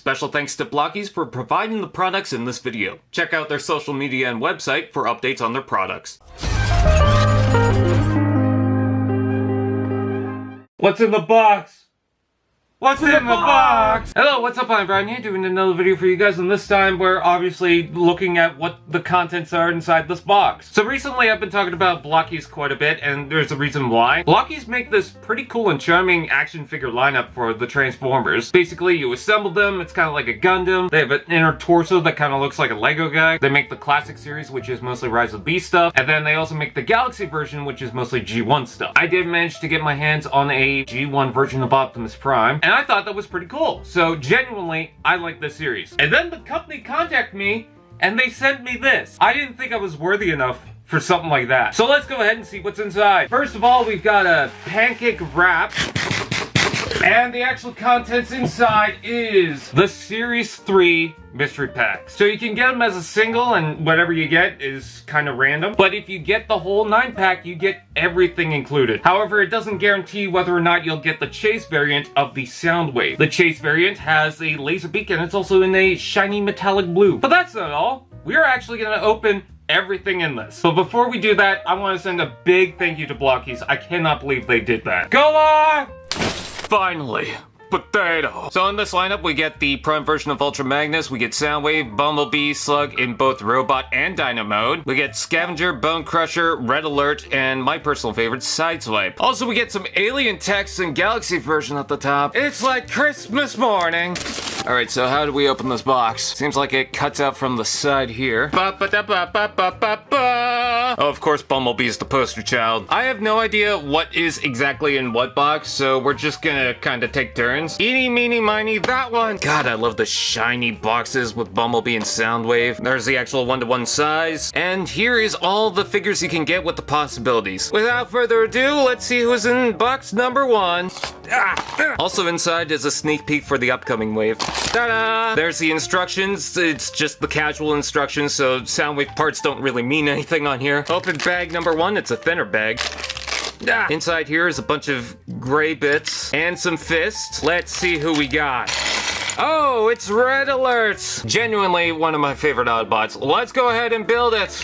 Special thanks to Blokees for providing the products in this video. Check out their social media and website for updates on their products. What's in the box? What's in the box? Hello, what's up? I'm Brian here doing another video for you guys, and this time we're obviously looking at what the contents are inside this box. So recently I've been talking about Blokees quite a bit, and there's a reason why. Blokees make this pretty cool and charming action figure lineup for the Transformers. Basically, you assemble them, it's kind of like a Gundam. They have an inner torso that kind of looks like a Lego guy. They make the classic series, which is mostly Rise of Beast stuff, and then they also make the Galaxy version, which is mostly G1 stuff. I did manage to get my hands on a G1 version of Optimus Prime, and I thought that was pretty cool. So genuinely, I like this series. And then the company contacted me and they sent me this. I didn't think I was worthy enough for something like that. So let's go ahead and see what's inside. First of all, we've got a pancake wrap. And the actual contents inside is the Series 3 mystery packs. So you can get them as a single, and whatever you get is kind of random. But if you get the whole 9-pack, you get everything included. However, it doesn't guarantee whether or not you'll get the Chase variant of the Soundwave. The Chase variant has a laser beak, and it's also in a shiny metallic blue. But that's not all. We are actually going to open everything in this. But before we do that, I want to send a big thank you to Blokees. I cannot believe they did that. Go on! Finally, potato. So in this lineup, we get the Prime version of Ultra Magnus, we get Soundwave, Bumblebee, Slug in both Robot and Dino mode. We get Scavenger, Bonecrusher, Red Alert, and my personal favorite, Sideswipe. Also, we get some alien text and Galaxy version at the top. It's like Christmas morning. Alright, so how do we open this box? Seems like it cuts out from the side here. Oh, of course, Bumblebee's the poster child. I have no idea what is exactly in what box, so we're just gonna kind of take turns. Eeny, meeny, miny, that one! God, I love the shiny boxes with Bumblebee and Soundwave. There's the actual 1-to-1 size. And here is all the figures you can get with the possibilities. Without further ado, let's see who's in box number 1. Also inside is a sneak peek for the upcoming wave. Ta-da! There's the instructions. It's just the casual instructions, so Soundwave parts don't really mean anything on here. Open bag number 1, it's a thinner bag. Inside here is a bunch of gray bits and some fists. Let's see who we got. Oh, it's Red Alert! Genuinely one of my favorite Autobots. Let's go ahead and build it!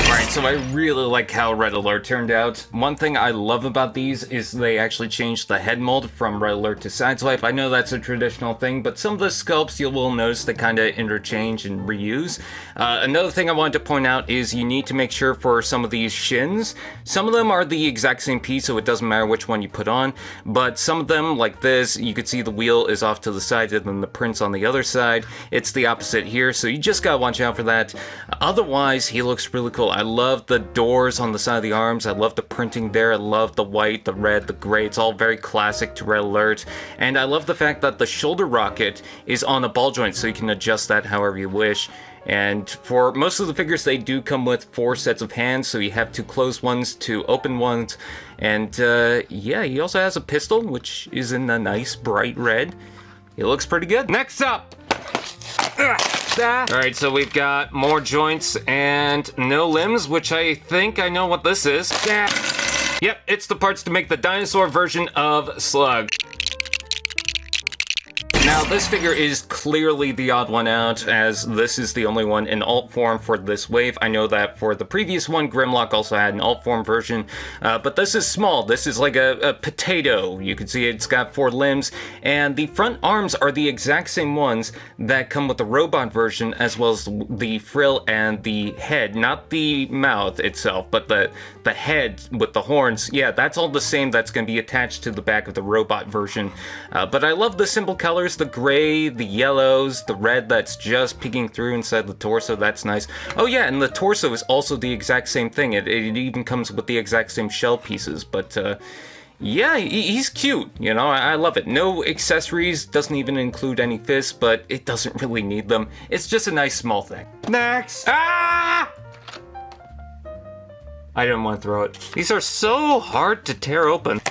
Alright, so I really like how Red Alert turned out. One thing I love about these is they actually changed the head mold from Red Alert to Sideswipe. I know that's a traditional thing, but some of the sculpts you will notice they kind of interchange and reuse. Another thing I wanted to point out is you need to make sure for some of these shins, some of them are the exact same piece, so it doesn't matter which one you put on, but some of them, like this, you can see the wheel is off to the side and then the print's on the other side. It's the opposite here, so you just gotta watch out for that. Otherwise, he looks really cool. I love the doors on the side of the arms. I love the printing there. I love the white, the red, the gray. It's all very classic to Red Alert. And I love the fact that the shoulder rocket is on a ball joint, so you can adjust that however you wish. And for most of the figures, they do come with 4 sets of hands, so you have 2 closed ones, 2 open ones. And yeah, he also has a pistol, which is in a nice bright red. It looks pretty good. Next up! Alright, so we've got more joints and no limbs, which I think I know what this is. Yep, it's the parts to make the dinosaur version of Slug. Now, this figure is clearly the odd one out, as this is the only one in alt form for this wave. I know that for the previous one, Grimlock also had an alt form version, but this is small. This is like a potato. You can see it's got 4 limbs, and the front arms are the exact same ones that come with the robot version, as well as the frill and the head. Not the mouth itself, but the head with the horns. Yeah, that's all the same that's going to be attached to the back of the robot version. But I love the simple colors. The gray, the yellows, the red that's just peeking through inside the torso, that's nice. Oh yeah, and the torso is also the exact same thing. It even comes with the exact same shell pieces, but yeah, he's cute, you know, I love it. No accessories, doesn't even include any fists, but it doesn't really need them. It's just a nice small thing. Next! Ah! I didn't want to throw it. These are so hard to tear open.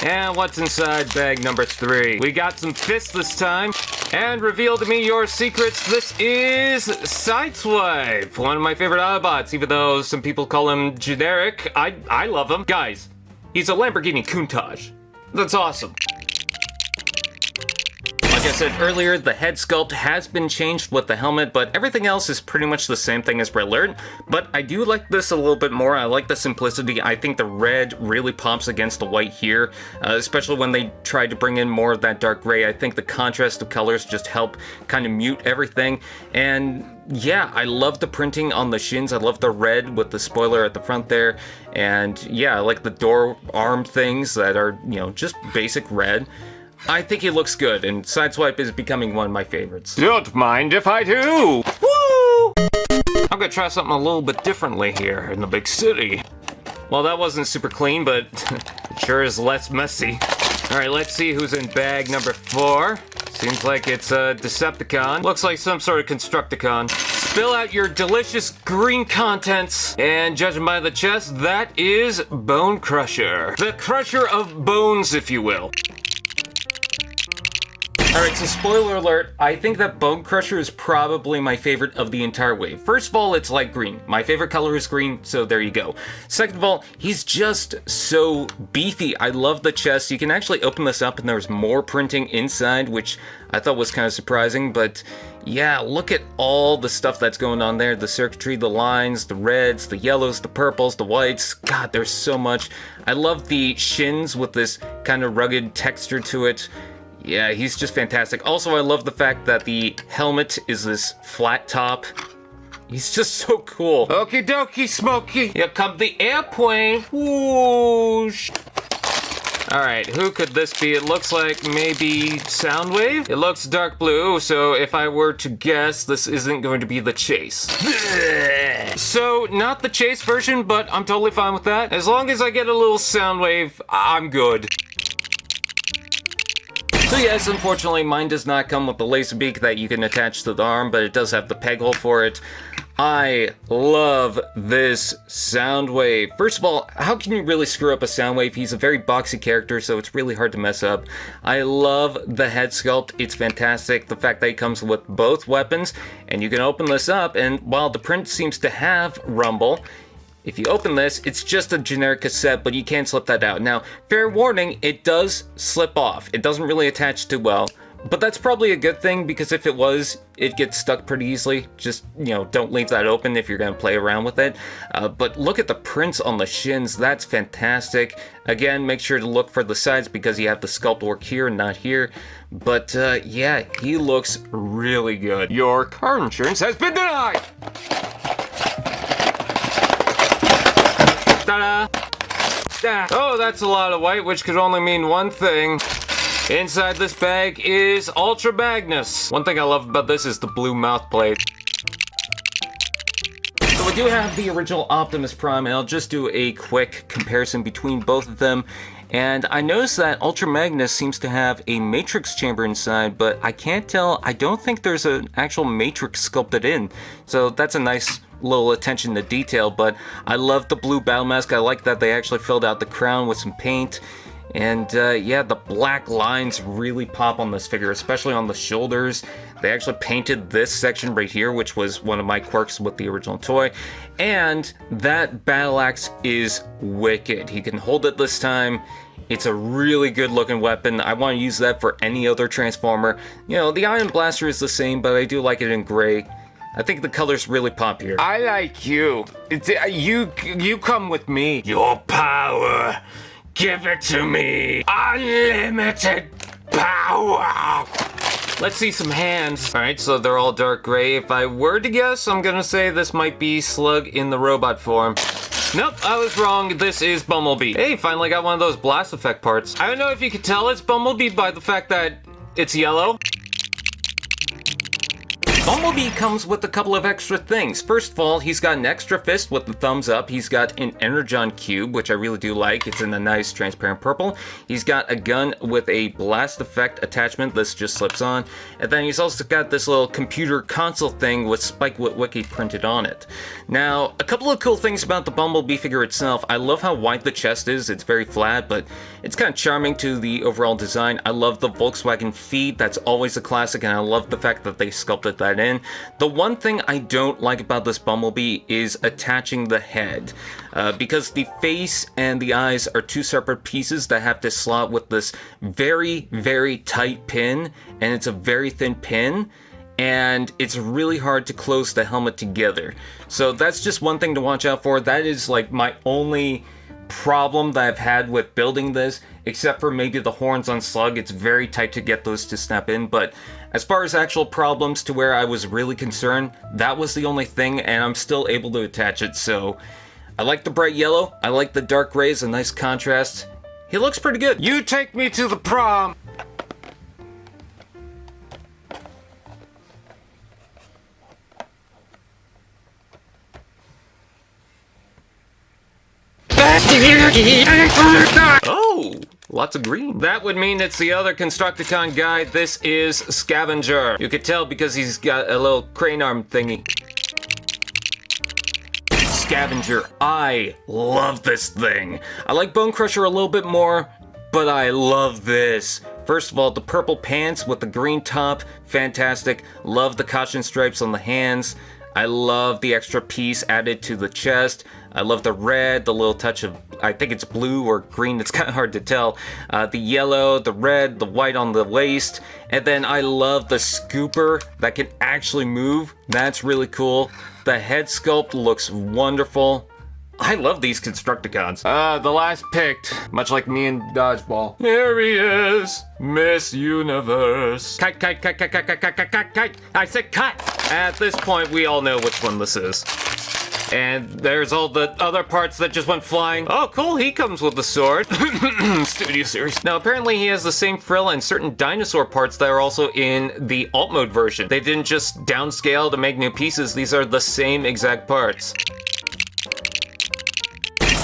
And what's inside bag number 3? We got some fists this time. And reveal to me your secrets. This is Sideswipe, one of my favorite Autobots, even though some people call him generic. I love him. Guys, he's a Lamborghini Countach. That's awesome. Like I said earlier, the head sculpt has been changed with the helmet, but everything else is pretty much the same thing as Red Alert. But I do like this a little bit more. I like the simplicity. I think the red really pops against the white here, especially when they tried to bring in more of that dark gray. I think the contrast of colors just help kind of mute everything. And yeah, I love the printing on the shins. I love the red with the spoiler at the front there. And yeah, I like the door arm things that are, you know, just basic red. I think he looks good, and Sideswipe is becoming one of my favorites. Don't mind if I do! Woo! I'm gonna try something a little bit differently here in the big city. Well, that wasn't super clean, but it sure is less messy. Alright, let's see who's in bag number 4. Seems like it's a Decepticon. Looks like some sort of Constructicon. Spill out your delicious green contents. And judging by the chest, that is Bonecrusher. The crusher of bones, if you will. Alright, so spoiler alert, I think that Bonecrusher is probably my favorite of the entire wave. First of all, it's light green. My favorite color is green, so there you go. Second of all, he's just so beefy. I love the chest. You can actually open this up and there's more printing inside, which I thought was kind of surprising, but yeah, look at all the stuff that's going on there. The circuitry, the lines, the reds, the yellows, the purples, the whites. God, there's so much. I love the shins with this kind of rugged texture to it. Yeah, he's just fantastic. Also, I love the fact that the helmet is this flat top. He's just so cool. Okie dokie, Smokey. Here come the airplane. Whoosh. Alright, who could this be? It looks like maybe Soundwave? It looks dark blue, so if I were to guess, this isn't going to be the Chase. So, not the Chase version, but I'm totally fine with that. As long as I get a little Soundwave, I'm good. So yes, unfortunately, mine does not come with the laser beak that you can attach to the arm, but it does have the peg hole for it. I love this Soundwave. First of all, how can you really screw up a Soundwave? He's a very boxy character, so it's really hard to mess up. I love the head sculpt. It's fantastic. The fact that he comes with both weapons, and you can open this up, and while the print seems to have rumble, if you open this, it's just a generic cassette, but you can't slip that out. Now, fair warning, it does slip off. It doesn't really attach too well, but that's probably a good thing, because if it was, it gets stuck pretty easily. Just, you know, don't leave that open if you're going to play around with it. But look at the prints on the shins. That's fantastic. Again, make sure to look for the sides, because you have the sculpt work here and not here. But, yeah, he looks really good. Your car insurance has been denied! Ta-da! Oh, that's a lot of white, which could only mean one thing. Inside this bag is Ultra Magnus. One thing I love about this is the blue mouth plate. So we do have the original Optimus Prime, and I'll just do a quick comparison between both of them. And I noticed that Ultra Magnus seems to have a matrix chamber inside, but I can't tell. I don't think there's an actual matrix sculpted in. So that's a nice little attention to detail, but I love the blue battle mask. I like that they actually filled out the crown with some paint. And yeah, the black lines really pop on this figure, especially on the shoulders. They actually painted this section right here, which was one of my quirks with the original toy. And that battle axe is wicked. He can hold it this time. It's a really good looking weapon. I want to use that for any other Transformer. You know, the Iron Blaster is the same, but I do like it in gray. I think the colors really pop here. I like you. You come with me. Your power. Give it to me. Unlimited power. Let's see some hands. Alright, so they're all dark gray. If I were to guess, I'm gonna say this might be Slug in the robot form. Nope, I was wrong. This is Bumblebee. Hey, finally got one of those blast effect parts. I don't know if you could tell it's Bumblebee by the fact that it's yellow. Bumblebee comes with a couple of extra things. First of all, he's got an extra fist with the thumbs up. He's got an Energon cube, which I really do like. It's in a nice transparent purple. He's got a gun with a blast effect attachment. This just slips on. And then he's also got this little computer console thing with Spike Witwicky printed on it. Now, a couple of cool things about the Bumblebee figure itself. I love how wide the chest is. It's very flat, but it's kind of charming to the overall design. I love the Volkswagen feet. That's always a classic, and I love the fact that they sculpted that in. in. The one thing I don't like about this Bumblebee is attaching the head, because the face and the eyes are two separate pieces that have to slot with this very, very tight pin, and it's a very thin pin, and it's really hard to close the helmet together. So that's just one thing to watch out for. That is like my only problem that I've had with building this, except for maybe the horns on Slug. It's very tight to get those to snap in, but as far as actual problems to where I was really concerned, that was the only thing, and I'm still able to attach it. So I like the bright yellow, I like the dark gray, a nice contrast. He looks pretty good. You take me to the prom. Oh, lots of green. That would mean it's the other Constructicon guy. This is Scavenger. You could tell because he's got a little crane arm thingy. Scavenger. I love this thing. I like Bonecrusher a little bit more, but I love this. First of all, the purple pants with the green top, fantastic. Love the caution stripes on the hands. I love the extra piece added to the chest. I love the red, the little touch of, I think it's blue or green, it's kind of hard to tell. The yellow, the red, the white on the waist. And then I love the scooper that can actually move. That's really cool. The head sculpt looks wonderful. I love these Constructicons. The last picked, much like me in Dodgeball. Here he is, Miss Universe. Kite, kite, kite, kite, kite, kite, kite, kite, kite, kite. I said cut! At this point, we all know which one this is. And there's all the other parts that just went flying. Oh, cool, he comes with the sword. Studio series. Now, apparently he has the same frill and certain dinosaur parts that are also in the alt mode version. They didn't just downscale to make new pieces. These are the same exact parts.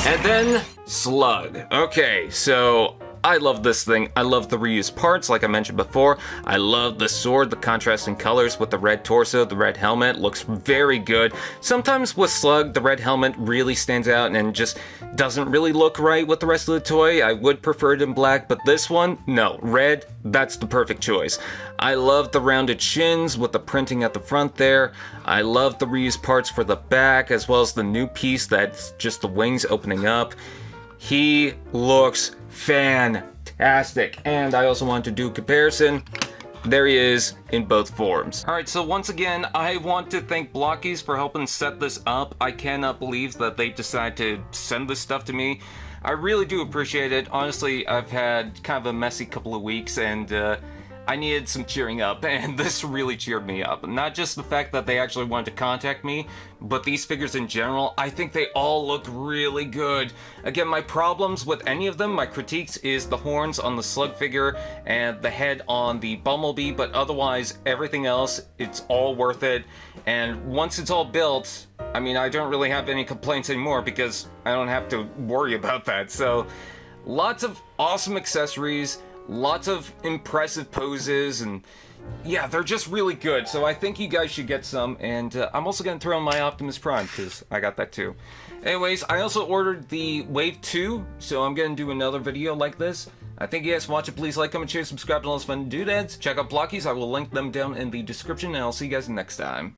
And then, Slug. Okay, so I love this thing. I love the reused parts, like I mentioned before. I love the sword, the contrasting colors with the red torso, the red helmet. Looks very good. Sometimes with Slug, the red helmet really stands out and just doesn't really look right with the rest of the toy. I would prefer it in black, but this one, no. Red, that's the perfect choice. I love the rounded shins with the printing at the front there. I love the reused parts for the back, as well as the new piece that's just the wings opening up. He looks fantastic. And I also want to do a comparison. There he is in both forms. Alright, so once again, I want to thank Blokees for helping set this up. I cannot believe that they decided to send this stuff to me. I really do appreciate it. Honestly, I've had kind of a messy couple of weeks, and I needed some cheering up, and this really cheered me up. Not just the fact that they actually wanted to contact me, but these figures in general. I think they all look really good. Again, my problems with any of them, my critiques, is the horns on the Slug figure and the head on the Bumblebee, but otherwise, everything else, it's all worth it. And once it's all built, I mean, I don't really have any complaints anymore because I don't have to worry about that. So, lots of awesome accessories, lots of impressive poses, and yeah, they're just really good. So I think you guys should get some, and I'm also going to throw in my Optimus Prime, because I got that too. Anyways, I also ordered the Wave 2, so I'm going to do another video like this. I thank you guys for watching. Please like, comment, share, subscribe, and all those fun doodads. Check out Blokees. I will link them down in the description, and I'll see you guys next time.